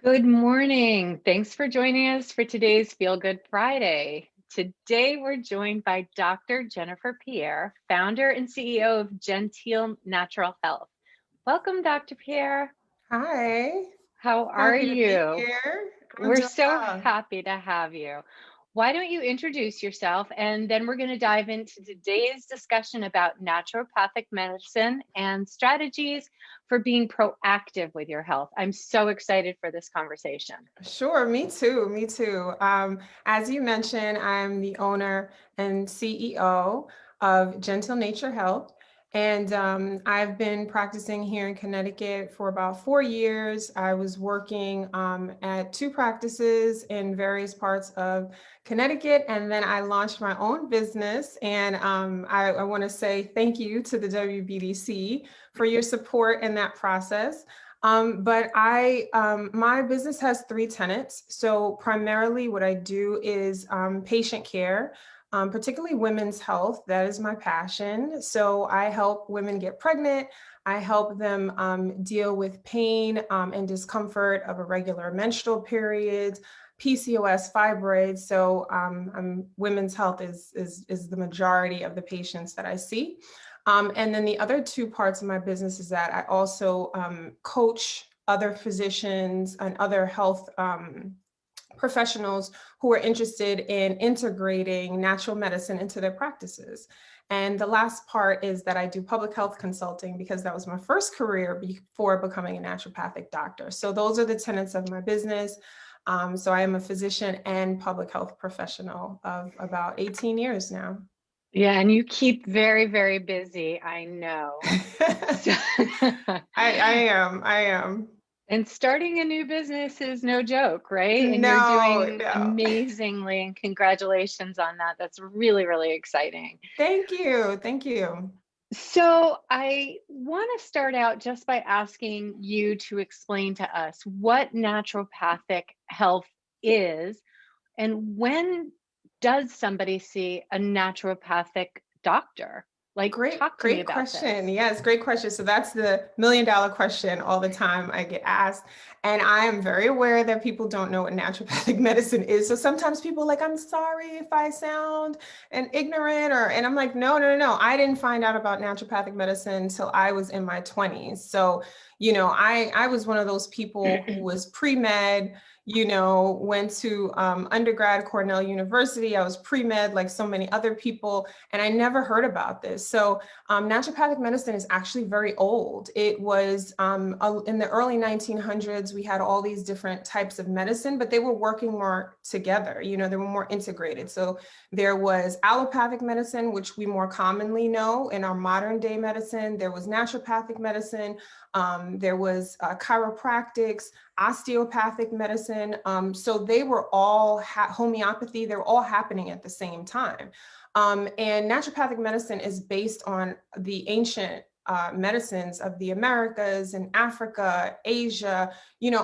Good morning. Thanks for joining us for today's Feel Good Friday. Today, we're joined by Dr. Jennifer Pierre, founder and CEO of Genteel Natural Health. Welcome, Dr. Pierre. Hi, How are happy to be you? here. I'm We're doing so well. happy to have you. Why don't you introduce yourself, and then we're going to dive into today's discussion about naturopathic medicine and strategies for being proactive with your health. I'm so excited for this conversation. Sure, me too, me too. As you mentioned, I'm the owner and CEO of Gentle Nature Health, and I've been practicing here in Connecticut for about 4 years. I was working at two practices in various parts of Connecticut, and then I launched my own business. And I want to say thank you to the WBDC for your support in that process. My business has three tenets. So primarily what I do is patient care, particularly women's health. That is my passion. So I help women get pregnant. I help them deal with pain and discomfort of irregular menstrual periods, PCOS, fibroids. So women's health is the majority of the patients that I see. And then the other two parts of my business is that I also coach other physicians and other health professionals who are interested in integrating natural medicine into their practices. And the last part is that I do public health consulting because that was my first career before becoming a naturopathic doctor. So those are the tenets of my business. So I am a physician and public health professional of about 18 years now. Yeah, and you keep very, very busy, I know. So, I am. and starting a new business is no joke, right? And you're No, doing no. amazingly, and congratulations on that. That's really, really exciting. Thank you. Thank you. So, I want to start out just by asking you to explain to us what naturopathic health is and when does somebody see a naturopathic doctor? Like, talk to me Great about question. this. Yes, great question. So that's the $1 million question all the time I get asked. And I am very aware that people don't know what naturopathic medicine is. So sometimes people are like, I'm sorry if I sound an ignorant and I'm like, no. I didn't find out about naturopathic medicine until I was in my 20s. So, I was one of those people who was pre-med, went to undergrad Cornell University. I was pre-med like so many other people, and I never heard about this. So naturopathic medicine is actually very old. It was in the early 1900s, we had all these different types of medicine, but they were working more together. They were more integrated. So there was allopathic medicine, which we more commonly know in our modern day medicine. There was naturopathic medicine. There was chiropractics, osteopathic medicine. So they were all homeopathy. They were all happening at the same time. And naturopathic medicine is based on the ancient medicines of the Americas and Africa, Asia,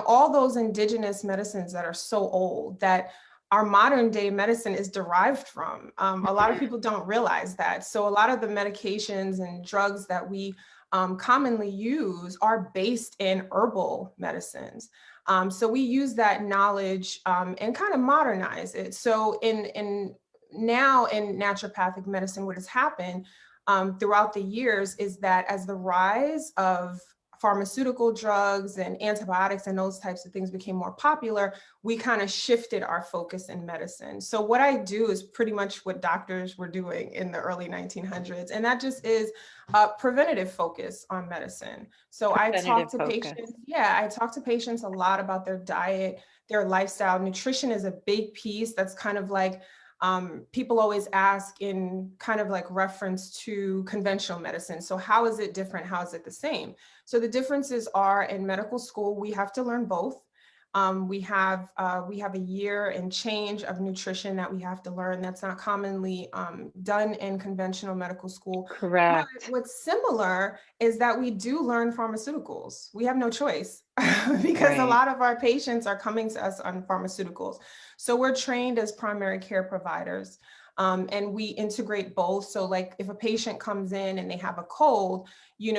all those indigenous medicines that are so old that our modern day medicine is derived from. A lot of people don't realize that. So a lot of the medications and drugs that we commonly use are based in herbal medicines. So we use that knowledge and kind of modernize it. So now in naturopathic medicine, what has happened throughout the years is that as the rise of pharmaceutical drugs and antibiotics and those types of things became more popular, we kind of shifted our focus in medicine. So what I do is pretty much what doctors were doing in the early 1900s, and that just is a preventative focus on medicine. So I talk Preventative to focus. patients, yeah, I talk to patients a lot about their diet, their lifestyle. Nutrition is a big piece. That's kind of like people always ask in kind of like reference to conventional medicine. So how is it different? How is it the same? So the differences are in medical school, we have to learn both. We have a year and change of nutrition that we have to learn. That's not commonly done in conventional medical school. But Correct. what's similar is that we do learn pharmaceuticals. We have no choice because a Right. lot of our patients are coming to us on pharmaceuticals. So we're trained as primary care providers. And we integrate both. So like if a patient comes in and they have a cold,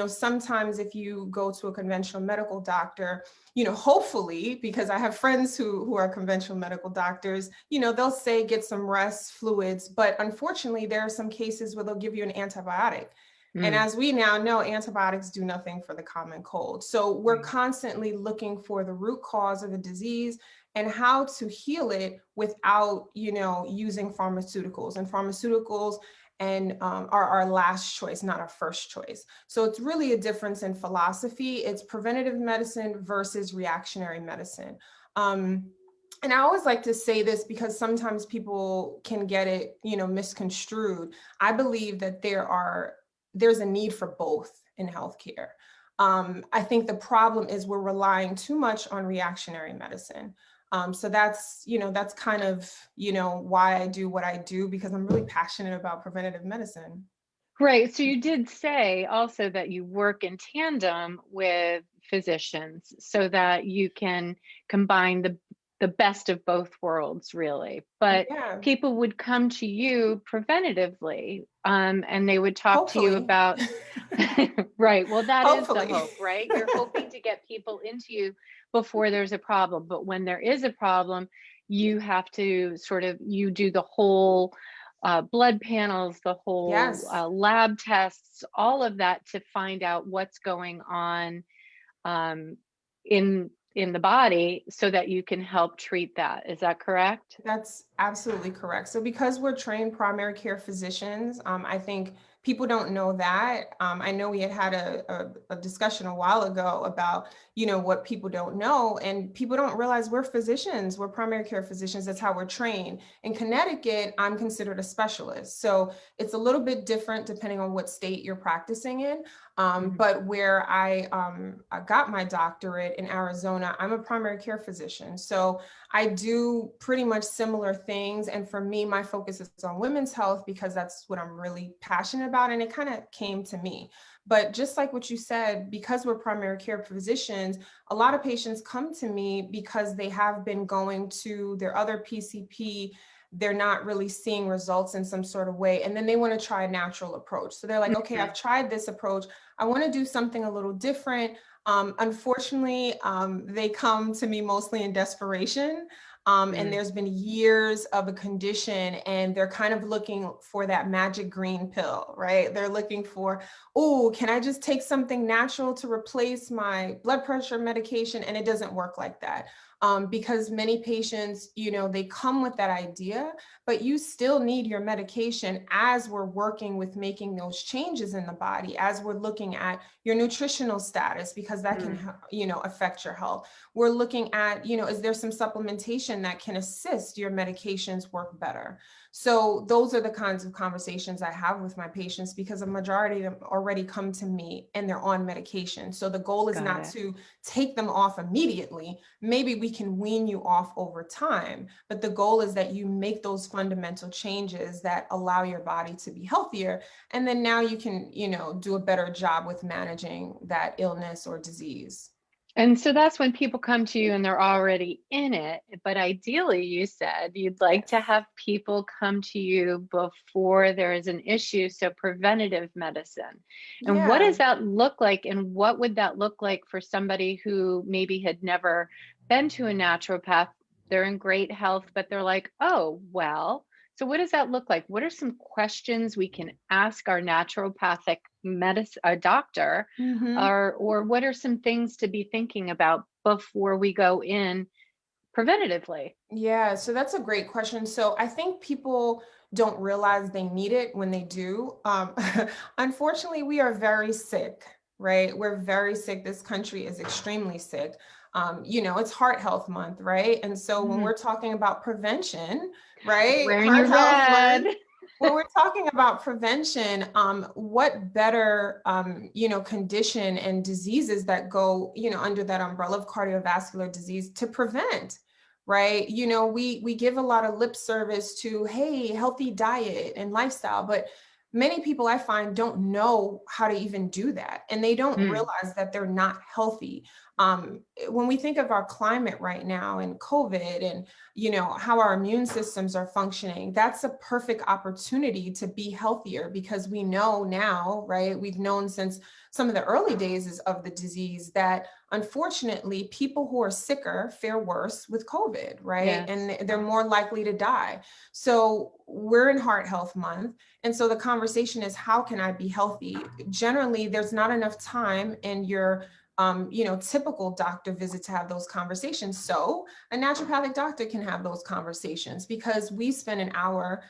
sometimes if you go to a conventional medical doctor, hopefully, because I have friends who are conventional medical doctors, they'll say get some rest, fluids, but unfortunately there are some cases where they'll give you an antibiotic. And Mm, as we now know, antibiotics do nothing for the common cold. So we're right. constantly looking for the root cause of the disease and how to heal it without, using pharmaceuticals. And pharmaceuticals are our last choice, not our first choice. So it's really a difference in philosophy. It's preventative medicine versus reactionary medicine. And I always like to say this because sometimes people can get it, misconstrued. I believe that there's a need for both in healthcare. I think the problem is we're relying too much on reactionary medicine. So that's kind of, why I do what I do, because I'm really passionate about preventative medicine. Right. So you did say also that you work in tandem with physicians so that you can combine the best of both worlds, really. But Yeah, people would come to you preventatively, and they would talk to you hopefully. about, right. Well, that is the Hopefully. hope, right? You're hoping to get people into you before there's a problem. But when there is a problem, you have to you do the whole blood panels, the whole Yes. lab tests, all of that to find out what's going on um, in the body, so that you can help treat that. Is that correct? That's absolutely correct. So because we're trained primary care physicians, I think people don't know that. I know we had a discussion a while ago about, what people don't know, and people don't realize we're physicians, we're primary care physicians. That's how we're trained. In Connecticut, I'm considered a specialist. So it's a little bit different depending on what state you're practicing in. Mhm. But where I got my doctorate in Arizona, I'm a primary care physician. So I do pretty much similar things. And for me, my focus is on women's health because that's what I'm really passionate about. And it kind of came to me. But just like what you said, because we're primary care physicians, a lot of patients come to me because they have been going to their other PCP. They're not really seeing results in some sort of way. And then they want to try a natural approach. So they're like, okay, Mhm. I've tried this approach. I want to do something a little different. Unfortunately, they come to me mostly in desperation. And Mm. there's been years of a condition, and they're kind of looking for that magic green pill, right? They're looking for, oh, can I just take something natural to replace my blood pressure medication? And it doesn't work like that. Because many patients, they come with that idea, but you still need your medication as we're working with making those changes in the body, as we're looking at your nutritional status, because that can, Mm. affect your health. We're looking at, is there some supplementation that can assist your medications work better? So those are the kinds of conversations I have with my patients, because a majority of them already come to me and they're on medication. So the goal is Got not it. to take them off immediately. Maybe we can wean you off over time, but the goal is that you make those fundamental changes that allow your body to be healthier. And then now you can, do a better job with managing that illness or disease. And so that's when people come to you and they're already in it. But ideally, you said you'd like to Yes. have people come to you before there is an issue. So preventative medicine. And what Yeah. does that look like? And what would that look like for somebody who maybe had never been to a naturopath? They're in great health, but they're like, oh, well. So what does that look like? What are some questions we can ask our naturopathic medicine doctor, Hmm. or what are some things to be thinking about before we go in preventatively? Yeah, so that's a great question. So I think people don't realize they need it when they do. Unfortunately, we are very sick, right? We're very sick. This country is extremely sick. It's Heart Health Month, right? And so when Mhm. we're talking about prevention, right? Wearing Heart your Health red. Month. When we're talking about prevention, what better, condition and diseases that go, under that umbrella of cardiovascular disease to prevent? Right? We give a lot of lip service to, hey, healthy diet and lifestyle, but many people I find don't know how to even do that. And they don't Mm. realize that they're not healthy. When we think of our climate right now and COVID and, how our immune systems are functioning, that's a perfect opportunity to be healthier, because we know now, right? We've known since some of the early days of the disease that unfortunately people who are sicker fare worse with COVID, right? Yes. And they're more likely to die. So we're in Heart Health Month. And so the conversation is, how can I be healthy? Generally, there's not enough time in your typical doctor visit to have those conversations. So a naturopathic doctor can have those conversations, because we spend an hour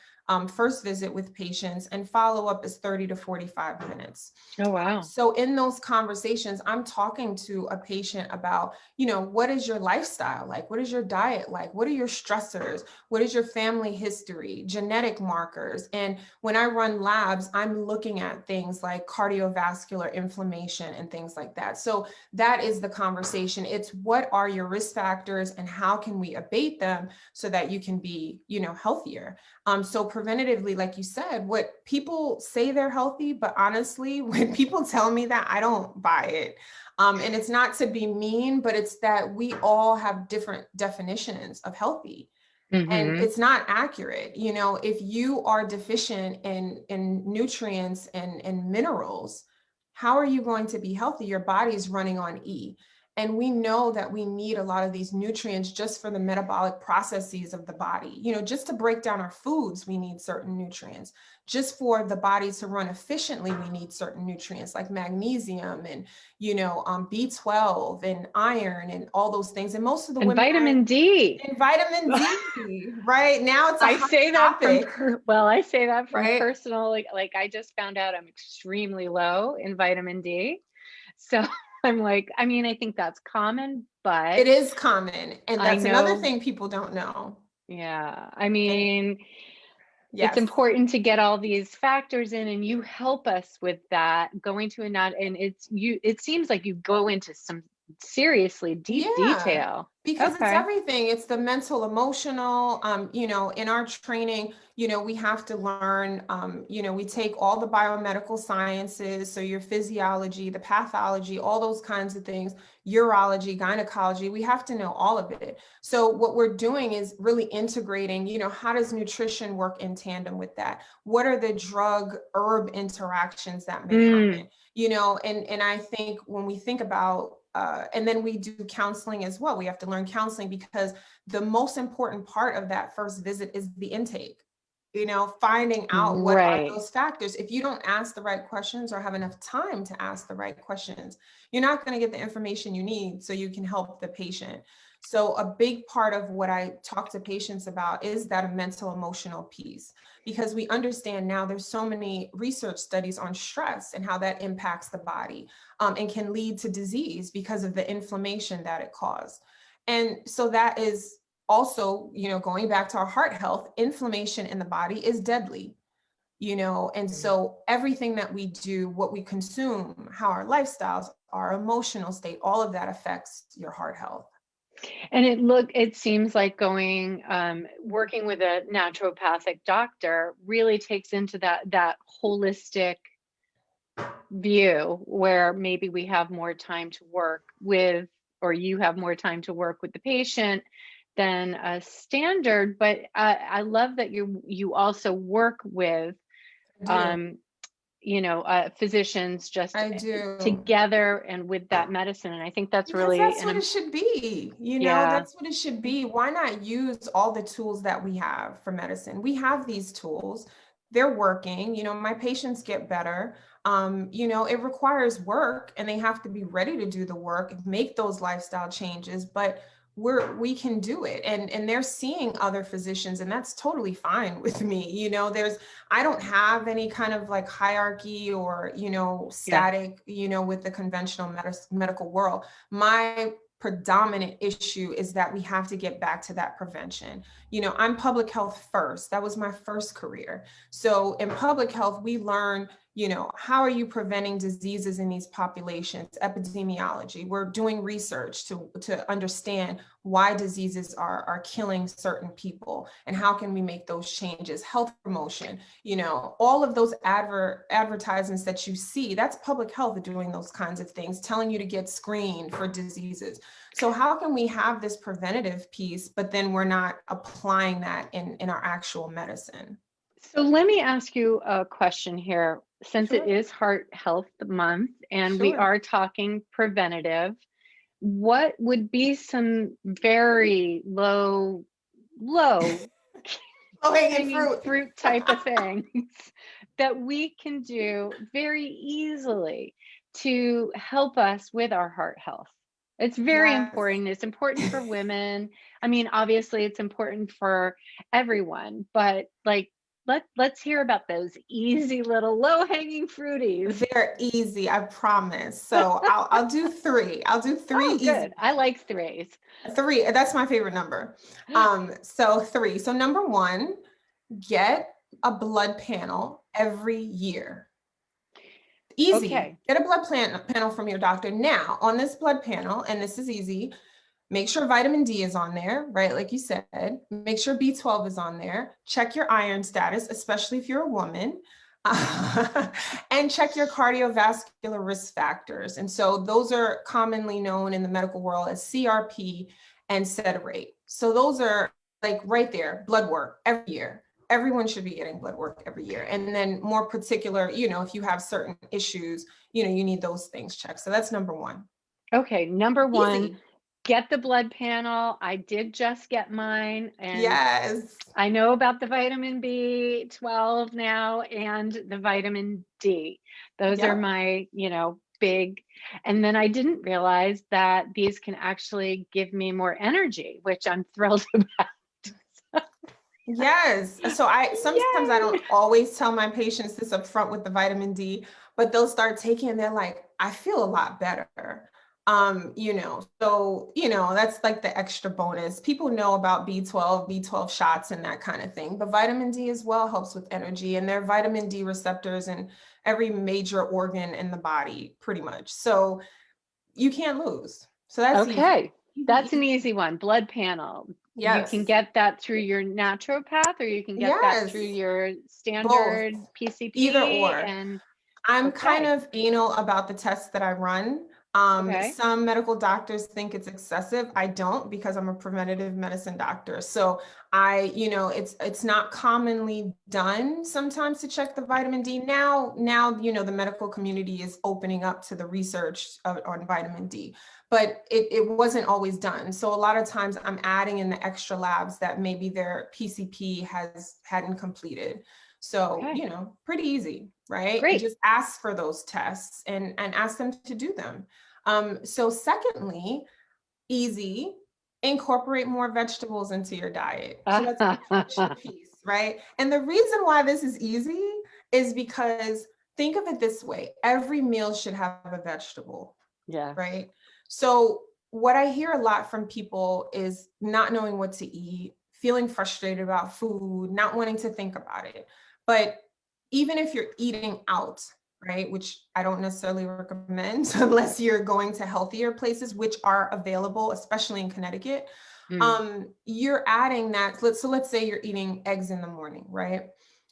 first visit with patients, and follow up is 30 to 45 minutes. Oh, wow. So in those conversations, I'm talking to a patient about, what is your lifestyle like? What is your diet like? What are your stressors? What is your family history, genetic markers? And when I run labs, I'm looking at things like cardiovascular inflammation and things like that. So that is the conversation. It's, what are your risk factors and how can we abate them so that you can be, healthier? So preventatively, like you said, what people say they're healthy, but honestly, when people tell me that, I don't buy it. And it's not to be mean, but it's that we all have different definitions of healthy. And Mm-hmm. it's not accurate. If you are deficient in nutrients and minerals, how are you going to be healthy? Your body's running on E. And we know that we need a lot of these nutrients just for the metabolic processes of the body. Just to break down our foods, we need certain nutrients. Just for the body to run efficiently, we need certain nutrients like magnesium and, B12 and iron and all those things. And most of the And women vitamin D. and vitamin D, right? Now it's a I hot say that from topic, I say that from right? personal, like I just found out I'm extremely low in vitamin D. So I'm like, I mean, I think that's common, but It is common. And I that's another know, thing people don't know. yeah, I And mean, it's yes, important to get all these factors in, and you help us with that, going to a not, and it seems like you go into some seriously deep yeah, detail. because it's Okay. everything. It's the mental, emotional, in our training, we have to learn, we take all the biomedical sciences. So your physiology, the pathology, all those kinds of things, urology, gynecology, we have to know all of it. So what we're doing is really integrating, how does nutrition work in tandem with that? What are the drug herb interactions that may happen? Mm, And I think when we think about and then we do counseling as well. We have to learn counseling, because the most important part of that first visit is the intake. Finding out what are right. those factors. If you don't ask the right questions or have enough time to ask the right questions, you're not going to get the information you need so you can help the patient. So a big part of what I talk to patients about is that mental emotional piece, because we understand now there's so many research studies on stress and how that impacts the body, and can lead to disease because of the inflammation that it caused. And so that is also, going back to our heart health, inflammation in the body is deadly, and so everything that we do, what we consume, how our lifestyles, our emotional state, all of that affects your heart health. And it seems like working with a naturopathic doctor really takes into that holistic view, where maybe we have more time to work with, or you have more time to work with the patient than a standard. But I love that you also work with, I do. um, physicians just I do. together and with that medicine. And I think that's Because really that's what it should be. yeah. That's what it should be. Why not use all the tools that we have for medicine? We have these tools. They're working. My patients get better. It requires work, and they have to be ready to do the work, make those lifestyle changes, but we can do it. And they're seeing other physicians, and that's totally fine with me. I don't have any kind of like hierarchy or, Yeah. static, with the conventional medical world. My predominant issue is that we have to get back to that prevention. I'm public health first. That was my first career. So in public health, we learn, how are you preventing diseases in these populations? Epidemiology. We're doing research to understand why diseases are killing certain people and how can we make those changes. Health promotion, all of those advertisements that you see, that's public health doing those kinds of things, telling you to get screened for diseases. So how can we have this preventative piece, but then we're not applying that in our actual medicine? So let me ask you a question here. Since it Sure. is Heart Health Month and we Sure. are talking preventative, what would be some very low Low-hanging hanging fruit. fruit type of things that we can do very easily to help us with our heart health? It's very Yes. important. It's important for women. I mean, obviously it's important for everyone, but like let's hear about those easy little low-hanging fruities. They're easy, I promise. So I'll do three. I'll do three Oh, easy. good. I like threes. Three, that's my favorite number. So three. So number one, get a blood panel every year. Easy. Okay. Get a blood panel from your doctor. Now, on this blood panel, and this is easy, make sure vitamin D is on there, right? Like you said, make sure B12 is on there. Check your iron status, especially if you're a woman. And check your cardiovascular risk factors. And so those are commonly known in the medical world as CRP and SED rate. So those are like right there, blood work every year. Everyone should be getting blood work every year. And then more particular, if you have certain issues, you need those things checked. So that's number one. Okay. Number one, Easy. get the blood panel. I did just get mine, and Yes. I know about the vitamin B12 now and the vitamin D. Those are Yep. my, big. And then I didn't realize that these can actually give me more energy, which I'm thrilled about. Yes. So sometimes I don't always tell my patients this up front with the vitamin D, but they'll start taking and they're like, I feel a lot better. So, that's like the extra bonus. People know about B12 shots and that kind of thing, but vitamin D as well helps with energy, and there are vitamin D receptors in every major organ in the body, pretty much. So you can't lose. So that's Okay. easy. That's an Easy. easy one. Blood panel. You can Yes. get that through your naturopath, or you can get that Yes. through your Both. standard Either PCP. or. And I'm kind okay. of anal about the tests that I run. Okay. Some medical doctors think it's excessive. I don't, because I'm a preventative medicine doctor. So it's not commonly done sometimes to check the vitamin D. Now, the medical community is opening up to the research on vitamin D, but it wasn't always done. So a lot of times I'm adding in the extra labs that maybe their PCP hadn't completed. So, Okay. pretty easy, right? Great. Just ask for those tests and ask them to do them. So secondly, easy, incorporate more vegetables into your diet. So that's the extra piece, right? And the reason why this is easy is because think of it this way, every meal should have a vegetable, Yeah. right? So what I hear a lot from people is not knowing what to eat, feeling frustrated about food, not wanting to think about it. But even if you're eating out, right, which I don't necessarily recommend unless you're going to healthier places, which are available, especially in Connecticut, you're adding that. Let's say you're eating eggs in the morning, right?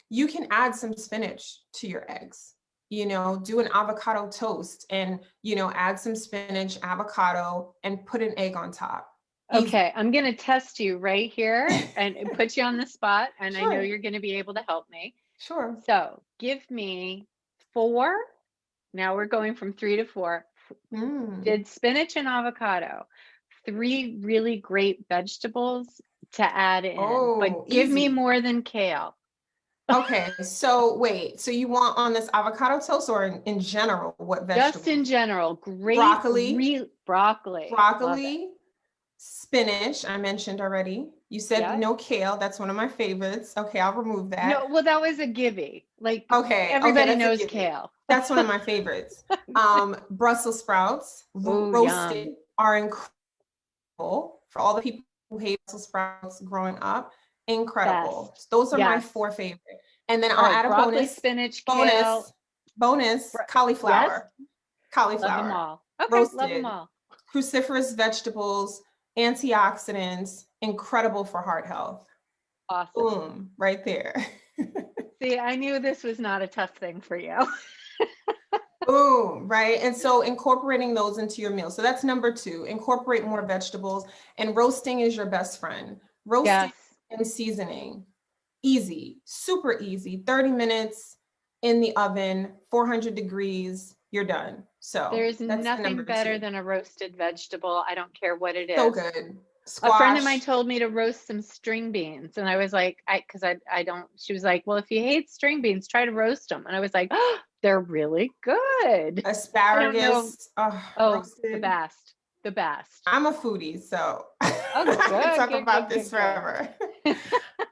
You can add some spinach to your eggs. Do an avocado toast and, add some spinach, avocado, and put an egg on top. Easy. Okay, I'm going to test you right here and put you on the spot, and I know Sure. you're going to be able to help me. Sure. So give me 4. Now we're going from 3 to 4. Did spinach and avocado. 3 really great vegetables to add in, but give me Easy. more than kale. Okay, so wait, so you want on this avocado toast or in general, what vegetables? Just in general, great Broccoli. broccoli. Broccoli, spinach, I mentioned already. You said no kale. That's one of my favorites. Okay, I'll remove that. No, well, that was a gimme. Like, okay, everybody that's knows kale. That's one of my favorites. Brussels sprouts, roasted, are incredible for all the people who hate Brussels sprouts growing up. Incredible. Those are my 4 favorite. And then I'll add a broccoli, bonus. spinach, kale. Bonus, Yes, cauliflower. love them Cauliflower, all. Okay, love them roasted, all. cruciferous vegetables, antioxidants, incredible for heart health. Awesome. Boom, right there. See, I knew this was not a tough thing for you. Boom, right? And so incorporating those into your meal. So that's number 2, incorporate more vegetables, and roasting is your best friend. Roasting Yes. and seasoning, easy, super easy, 30 minutes in the oven, 400 degrees, you're done. So There's that's the nothing number better 2. than a roasted vegetable. I don't care what it So is. good. A friend of mine Squash. told me to roast some string beans, and I was like, because I don't. She was like, well, if you hate string beans, try to roast them. And I was like, oh, they're really good. I don't know. Asparagus, Oh, the roasted. best, the best. I'm a foodie, so Oh, I can good, talk good, about good, this good, good. forever.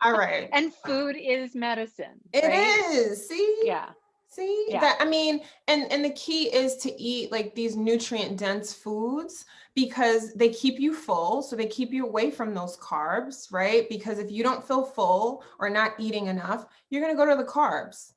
All right. And food is medicine, It right? is. Yeah, See yeah. that, I mean, and the key is to eat like these nutrient dense foods because they keep you full. So they keep you away from those carbs, right? Because if you don't feel full or not eating enough, you're going to go to the carbs.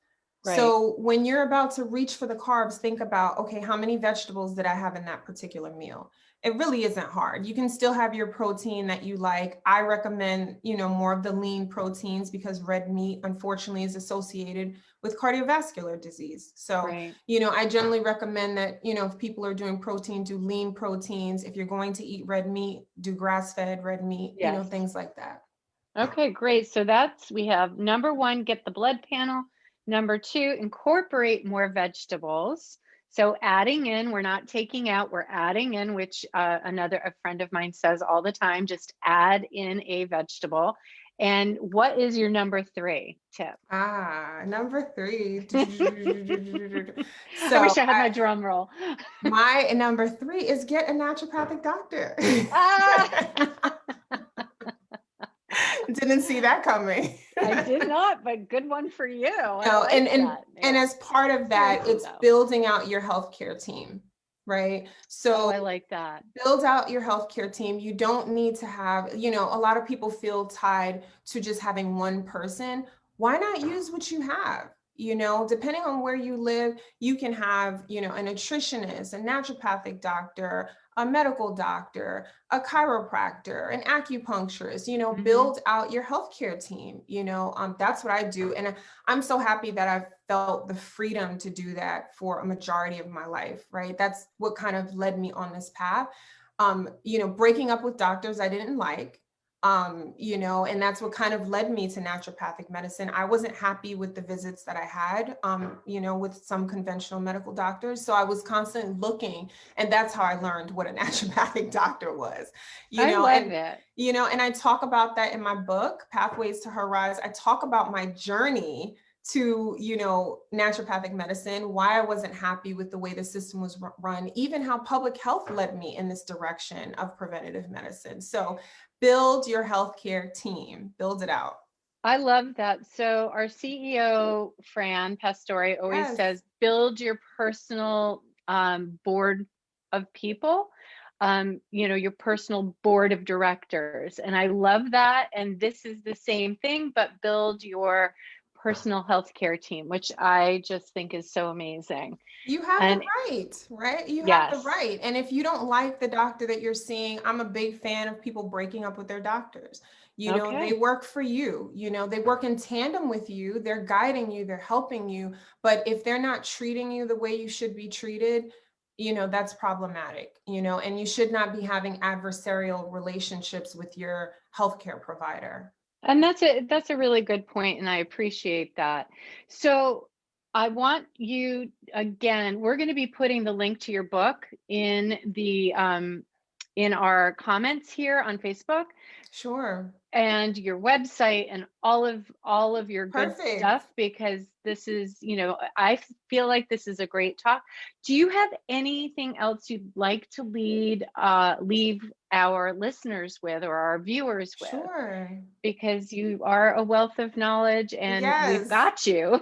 Right. So when you're about to reach for the carbs, think about, okay, how many vegetables did I have in that particular meal? It really isn't hard. You can still have your protein that you like. I recommend, more of the lean proteins because red meat, unfortunately, is associated with cardiovascular disease. So, Right. I generally recommend that, if people are doing protein, do lean proteins. If you're going to eat red meat, do grass-fed red meat, Yes. things like that. Okay, great. So we have number 1, get the blood panel. Number 2, incorporate more vegetables. So adding in, we're not taking out, we're adding in, which a friend of mine says all the time, just add in a vegetable. And what is your number 3 tip? Number 3. I So wish I had my drum roll. my number 3 is get a naturopathic doctor. Ah! Didn't see that coming. I did not, but good one for you. I No, like and that. and Yeah. as part of that, Seriously it's though. building out your healthcare team, right? Oh, So I like that. build out your healthcare team. You don't need to have, a lot of people feel tied to just having one person. Why not use what you have? Depending on where you live, you can have, a nutritionist, a naturopathic doctor, a medical doctor, a chiropractor, an acupuncturist, Mhm. build out your healthcare team. That's what I do. And I'm so happy that I've felt the freedom to do that for a majority of my life, right? That's what kind of led me on this path. Breaking up with doctors I didn't like, and that's what kind of led me to naturopathic medicine. I wasn't happy with the visits that I had, with some conventional medical doctors. So I was constantly looking, and that's how I learned what a naturopathic doctor was, I love and it. and I talk about that in my book, Pathways to Her Rise. I talk about my journey to, naturopathic medicine, why I wasn't happy with the way the system was run, even how public health led me in this direction of preventative medicine. So build your healthcare team, build it out. I love that. So our CEO, Fran Pastore, always Yes. says, build your personal board of people, your personal board of directors. And I love that. And this is the same thing, but build your personal healthcare team, which I just think is so amazing. You have the And right? You have the yes, right. And if you don't like the doctor that you're seeing, I'm a big fan of people breaking up with their doctors. They okay. work for you, they work in tandem with you, they're guiding you, they're helping you. But if they're not treating you the way you should be treated, that's problematic, and you should not be having adversarial relationships with your healthcare provider. And that's a really good point, and I appreciate that. So I want you again, we're going to be putting the link to your book in our comments here on Facebook, Sure. and your website, and all of your good Perfect. stuff, because this is, I feel like this is a great talk. Do you have anything else you'd like to leave our listeners with, or our viewers with? Sure. Because you are a wealth of knowledge and we've Yes. got you.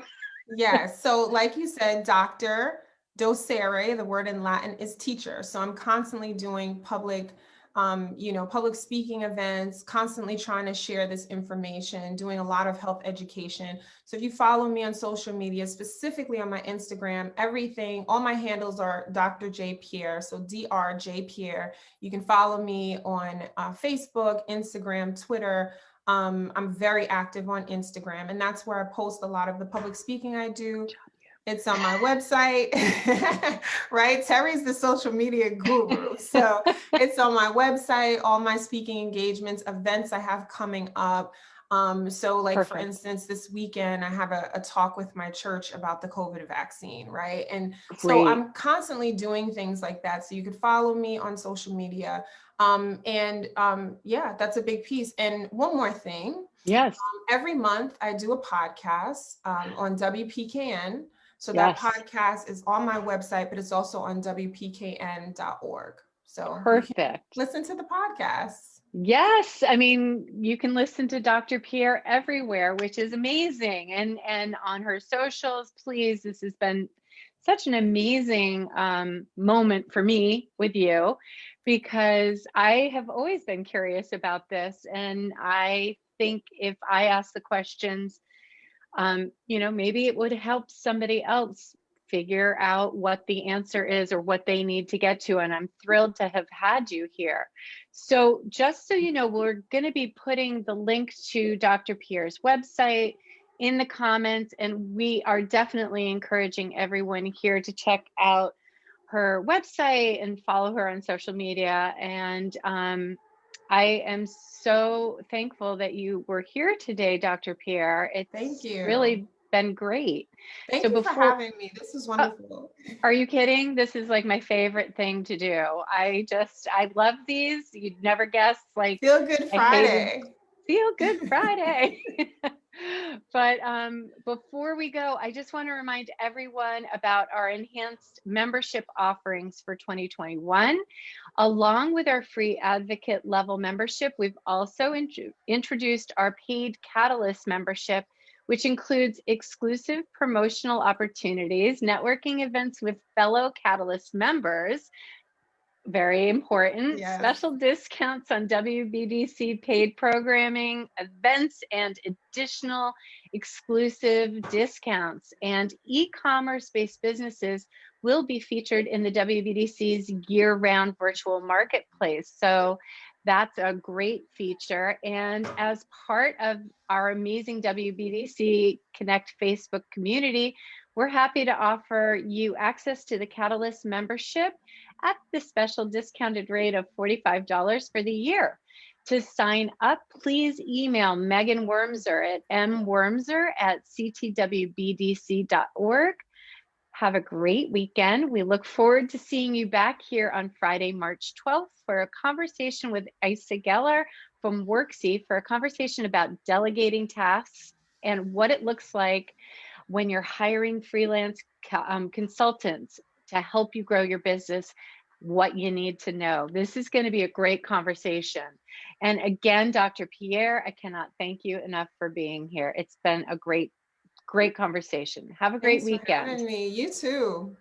Yes. So, like you said, doctor, docere, the word in Latin is teacher. So, I'm constantly doing public public speaking events, constantly trying to share this information, doing a lot of health education. So if you follow me on social media, specifically on my Instagram, all my handles are Dr. J Pierre, so Dr. Pierre. You can follow me on Facebook, Instagram, Twitter. I'm very active on Instagram, and that's where I post a lot of the public speaking I do. It's on my website, right? Terry's the social media guru. So it's on my website, all my speaking engagements, events I have coming up. So like, Perfect. for instance, this weekend, I have a talk with my church about the COVID vaccine, right? And so I'm constantly doing things like that. So you could follow me on social media. Yeah, that's a big piece. And one more thing. Yes. Every month I do a podcast on WPKN. So that podcast is on my website, but it's also on WPKN.org. So perfect. You can listen to the podcast. Yes. I mean, you can listen to Dr. Pierre everywhere, which is amazing. And on her socials, please, this has been such an amazing moment for me with you, because I have always been curious about this. And I think if I ask the questions, maybe it would help somebody else figure out what the answer is or what they need to get to. And I'm thrilled to have had you here. So just so you know, we're going to be putting the link to Dr. Pierre's website in the comments, and we are definitely encouraging everyone here to check out her website and follow her on social media. And I am so thankful that you were here today, Dr. Pierre. Thank you. Really been great. Thank you for having me. This was wonderful. Are you kidding? This is like my favorite thing to do. I love these. You'd never guess. Like, Feel Good Friday. Feel Good Friday. But before we go, I just want to remind everyone about our enhanced membership offerings for 2021. Along with our free advocate level membership, we've also introduced our paid Catalyst membership, which includes exclusive promotional opportunities, networking events with fellow Catalyst members, very important, special discounts on WBDC paid programming, events, and additional exclusive discounts. And e-commerce based businesses will be featured in the WBDC's year-round virtual marketplace. So that's a great feature. And as part of our amazing WBDC Connect Facebook community, we're happy to offer you access to the Catalyst membership at the special discounted rate of $45 for the year. To sign up, please email Megan Wormser at mwormser@ctwbdc.org. Have a great weekend. We look forward to seeing you back here on Friday, March 12th for a conversation with Isa Geller from Worksy for a conversation about delegating tasks and what it looks like when you're hiring freelance consultants to help you grow your business, what you need to know. This is going to be a great conversation. And again, Dr. Pierre, I cannot thank you enough for being here. It's been a great conversation. Have a great weekend. Thanks for having me. You too.